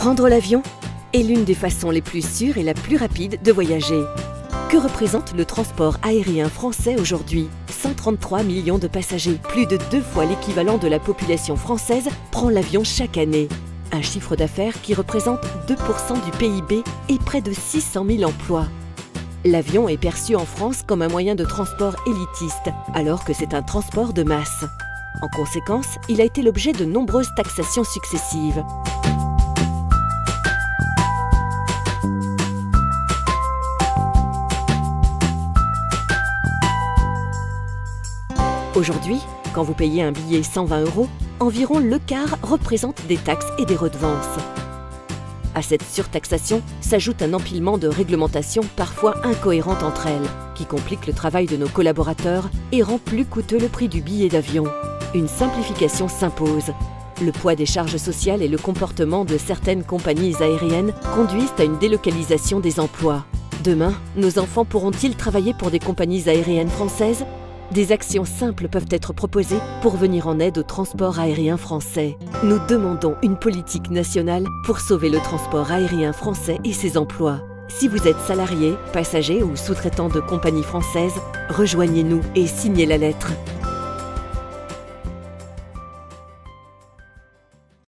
Prendre l'avion est l'une des façons les plus sûres et la plus rapide de voyager. Que représente le transport aérien français aujourd'hui? 133 millions de passagers, plus de 2 fois l'équivalent de la population française, prend l'avion chaque année. Un chiffre d'affaires qui représente 2% du PIB et près de 600 000 emplois. L'avion est perçu en France comme un moyen de transport élitiste, alors que c'est un transport de masse. En conséquence, il a été l'objet de nombreuses taxations successives. Aujourd'hui, quand vous payez un billet 120 €, environ le quart représente des taxes et des redevances. À cette surtaxation s'ajoute un empilement de réglementations parfois incohérentes entre elles, qui compliquent le travail de nos collaborateurs et rend plus coûteux le prix du billet d'avion. Une simplification s'impose. Le poids des charges sociales et le comportement de certaines compagnies aériennes conduisent à une délocalisation des emplois. Demain, nos enfants pourront-ils travailler pour des compagnies aériennes françaises ? Des actions simples peuvent être proposées pour venir en aide au transport aérien français. Nous demandons une politique nationale pour sauver le transport aérien français et ses emplois. Si vous êtes salarié, passager ou sous-traitant de compagnies françaises, rejoignez-nous et signez la lettre.